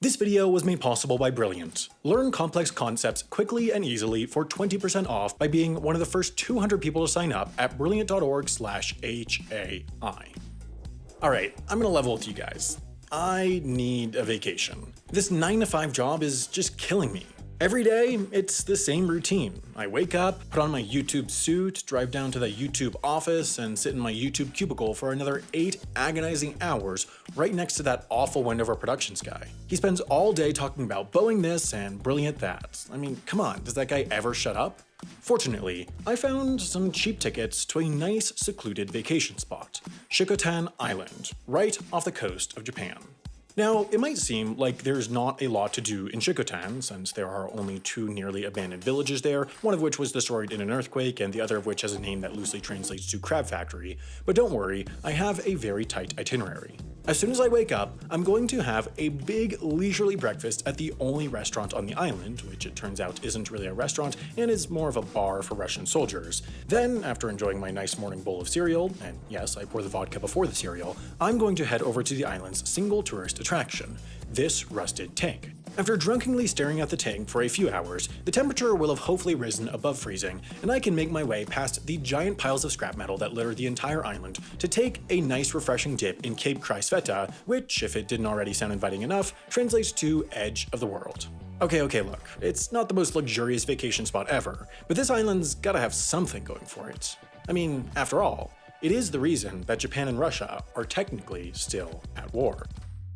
This video was made possible by Brilliant. Learn complex concepts quickly and easily for 20% off by being one of the first 200 people to sign up at brilliant.org/HAI. Alright, I'm gonna level with you guys. I need a vacation. This 9-to-5 job is just killing me. Every day, it's the same routine. I wake up, put on my YouTube suit, drive down to the YouTube office, and sit in my YouTube cubicle for another 8 agonizing hours right next to that awful Wendover Productions guy. He spends all day talking about Boeing this and Brilliant that. I mean, come on, does that guy ever shut up? Fortunately, I found some cheap tickets to a nice secluded vacation spot, Shikotan Island, right off the coast of Japan. Now, it might seem like there's not a lot to do in Shikotan, since there are only 2 nearly abandoned villages there, one of which was destroyed in an earthquake and the other of which has a name that loosely translates to Crab Factory, but don't worry, I have a very tight itinerary. As soon as I wake up, I'm going to have a big leisurely breakfast at the only restaurant on the island, which it turns out isn't really a restaurant and is more of a bar for Russian soldiers. Then, after enjoying my nice morning bowl of cereal, and yes, I pour the vodka before the cereal, I'm going to head over to the island's single tourist attraction, this rusted tank. After drunkenly staring at the tank for a few hours, the temperature will have hopefully risen above freezing, and I can make my way past the giant piles of scrap metal that litter the entire island to take a nice refreshing dip in Cape Kreisveta, which, if it didn't already sound inviting enough, translates to Edge of the World. Okay, look, it's not the most luxurious vacation spot ever, but this island's gotta have something going for it. I mean, after all, it is the reason that Japan and Russia are technically still at war.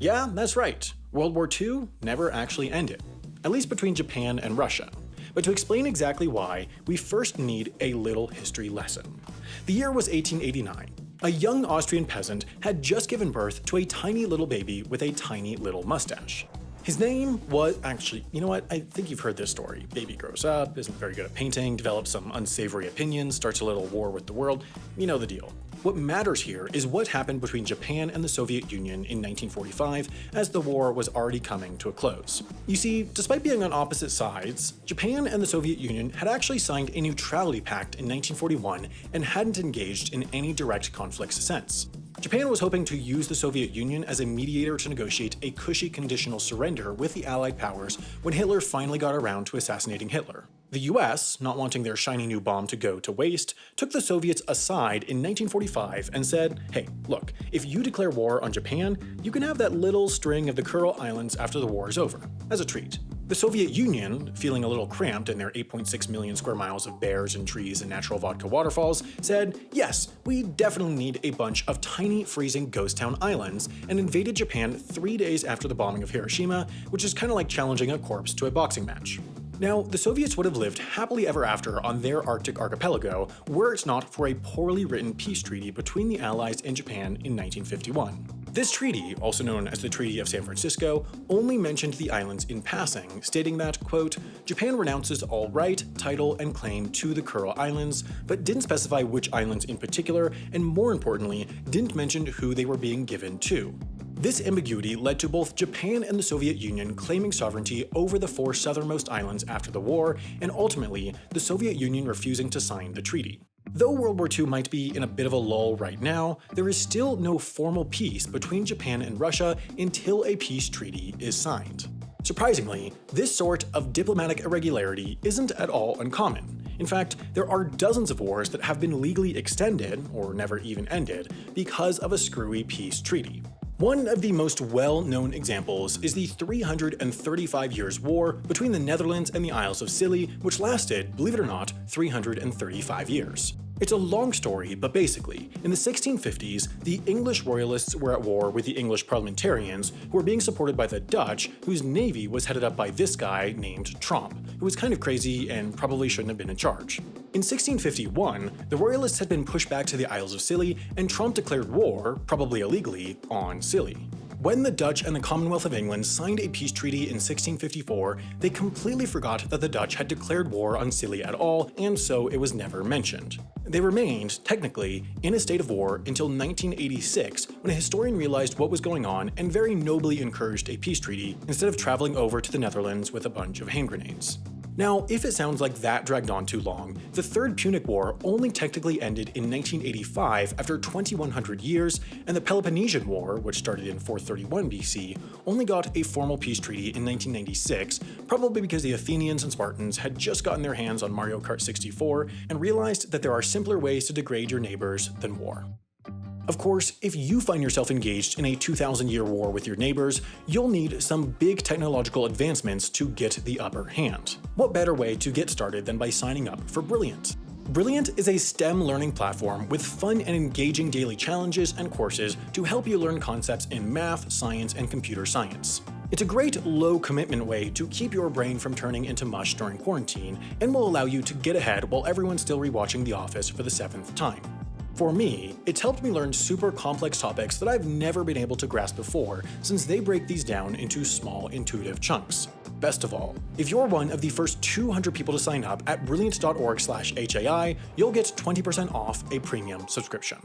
Yeah, that's right. World War II never actually ended, at least between Japan and Russia. But to explain exactly why, we first need a little history lesson. The year was 1889. A young Austrian peasant had just given birth to a tiny little baby with a tiny little mustache. His name was actually, you know what, I think you've heard this story. Baby grows up, isn't very good at painting, develops some unsavory opinions, starts a little war with the world. You know the deal. What matters here is what happened between Japan and the Soviet Union in 1945, as the war was already coming to a close. You see, despite being on opposite sides, Japan and the Soviet Union had actually signed a neutrality pact in 1941 and hadn't engaged in any direct conflicts since. Japan was hoping to use the Soviet Union as a mediator to negotiate a cushy conditional surrender with the Allied powers when Hitler finally got around to assassinating Hitler. The US, not wanting their shiny new bomb to go to waste, took the Soviets aside in 1945 and said, hey, look, if you declare war on Japan, you can have that little string of the Kuril Islands after the war is over, as a treat. The Soviet Union, feeling a little cramped in their 8.6 million square miles of bears and trees and natural vodka waterfalls, said, yes, we definitely need a bunch of tiny freezing ghost town islands, and invaded Japan 3 days after the bombing of Hiroshima, which is kind of like challenging a corpse to a boxing match. Now, the Soviets would have lived happily ever after on their Arctic archipelago were it not for a poorly written peace treaty between the Allies and Japan in 1951. This treaty, also known as the Treaty of San Francisco, only mentioned the islands in passing, stating that, quote, Japan renounces all right, title, and claim to the Kuril Islands, but didn't specify which islands in particular, and more importantly, didn't mention who they were being given to. This ambiguity led to both Japan and the Soviet Union claiming sovereignty over the 4 southernmost islands after the war, and ultimately, the Soviet Union refusing to sign the treaty. Though World War II might be in a bit of a lull right now, there is still no formal peace between Japan and Russia until a peace treaty is signed. Surprisingly, this sort of diplomatic irregularity isn't at all uncommon. In fact, there are dozens of wars that have been legally extended, or never even ended, because of a screwy peace treaty. One of the most well-known examples is the 335 years war between the Netherlands and the Isles of Scilly, which lasted, believe it or not, 335 years. It's a long story, but basically, in the 1650s, the English royalists were at war with the English parliamentarians, who were being supported by the Dutch, whose navy was headed up by this guy named Tromp, who was kind of crazy and probably shouldn't have been in charge. In 1651, the royalists had been pushed back to the Isles of Scilly, and Tromp declared war, probably illegally, on Scilly. When the Dutch and the Commonwealth of England signed a peace treaty in 1654, they completely forgot that the Dutch had declared war on Scilly at all, and so it was never mentioned. They remained, technically, in a state of war until 1986, when a historian realized what was going on and very nobly encouraged a peace treaty instead of traveling over to the Netherlands with a bunch of hand grenades. Now, if it sounds like that dragged on too long, the Third Punic War only technically ended in 1985 after 2100 years, and the Peloponnesian War, which started in 431 BC, only got a formal peace treaty in 1996, probably because the Athenians and Spartans had just gotten their hands on Mario Kart 64 and realized that there are simpler ways to degrade your neighbors than war. Of course, if you find yourself engaged in a 2,000-year war with your neighbors, you'll need some big technological advancements to get the upper hand. What better way to get started than by signing up for Brilliant? Brilliant is a STEM learning platform with fun and engaging daily challenges and courses to help you learn concepts in math, science, and computer science. It's a great low-commitment way to keep your brain from turning into mush during quarantine, and will allow you to get ahead while everyone's still rewatching The Office for the 7th time. For me, it's helped me learn super complex topics that I've never been able to grasp before, since they break these down into small, intuitive chunks. Best of all, if you're one of the first 200 people to sign up at brilliant.org/HAI, you'll get 20% off a premium subscription.